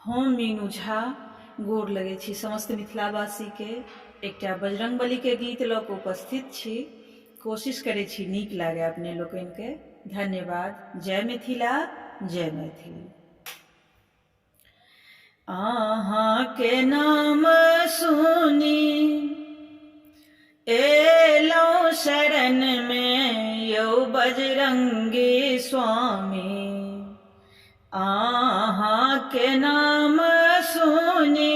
हम मीनू झा गोर लगै छी समस्त मिथिलावासी के। एकटा बजरंगबली के गीत लऽ कऽ उपस्थित छी। कोशिश करै छी नीक लागे अपने लोकनि के। धन्यवाद। जय मिथिला, जय मैथिली। अहाँ के नाम सुनी एलौं शरण में यौ बजरंगी स्वामी। अहाँ के नाम सुनी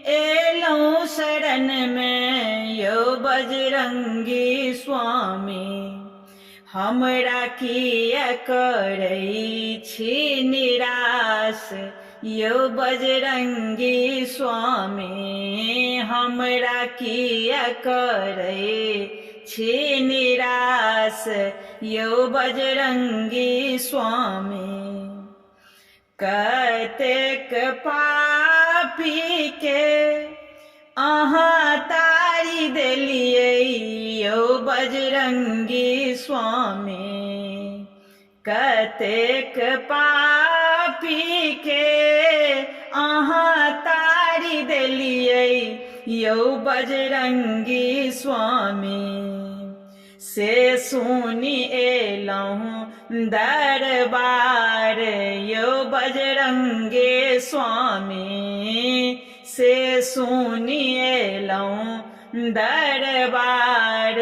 एलौं शरण में यौ बजरंगी स्वामी। हमरा किया करै छी निराश यौ बजरंगी स्वामी। हमरा किया करै छी निराश यौ बजरंगी स्वामी। कतेक पापी के अहाँ तारि देलियै यौ बजरंगी स्वामी। कतेक पापी के अहाँ तारि देलियै यौ बजरंगी स्वामी। से सुनी एलौं दरबार यौ बजरंगी स्वामी। से सुनी एलौं दरबार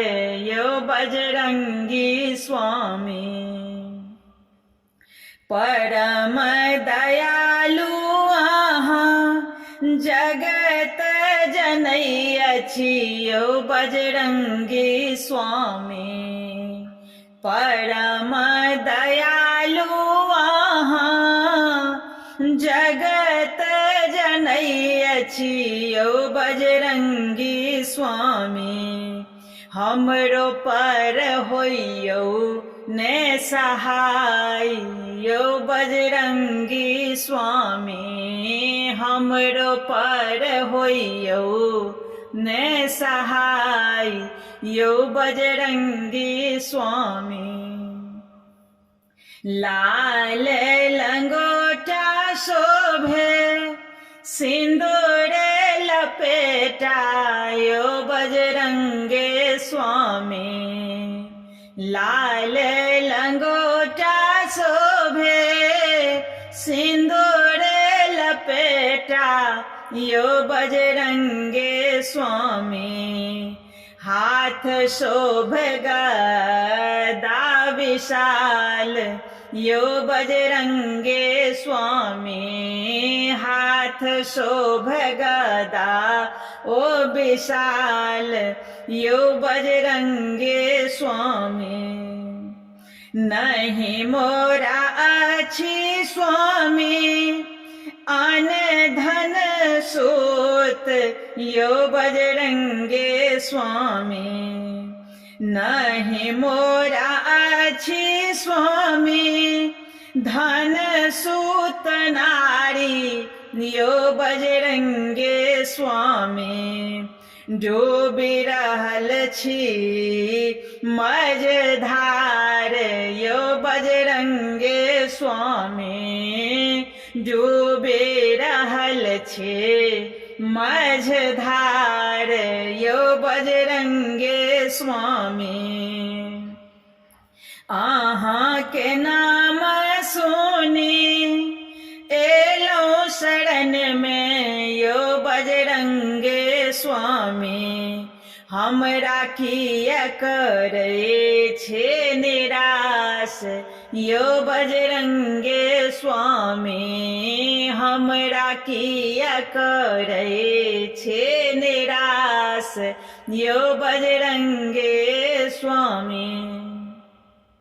यौ बजरंगी स्वामी। परम दयालु अहाँ जगत जनैया छी यौ बजरंगी स्वामी। परम दयालु अहाँ जगत जनैया छी यौ बजरंगी स्वामी। हमरो पर होइयौ ने सहाय यौ बजरंगी स्वामी। हमरो पर होइयौ ने सहाय यौ बजरंगी स्वामी। लाल लंगोटा शोभे सिंदूर लपेटा यौ बजरंगी स्वामी। लाल लंगोटा शोभे सिंदूर लपेटा यौ बजरंगी स्वामी। हाथ शोभे गदा विशाल यौ बजरंगी स्वामी। हाथ शोभे गदा ओ विशाल यौ बजरंगी स्वामी। नहीं मोरा अछि स्वामी अन धन सूत यौ बजरंगी स्वामी। नहीं मोरा अछि स्वामी धन सूत नारी यौ बजरंगी स्वामी। डूबि रहल छी मझधार यौ बजरंगी स्वामी। डूबि रहल छी मझधार यौ बजरंगी स्वामी। अहाँ के नाम सुनी एलौं शरण में यौ बजरंगी स्वामी। हमरा किया करै छी निराश यौ बजरंगी स्वामी। हमरा किया करै छी निराश यौ बजरंगी स्वामी।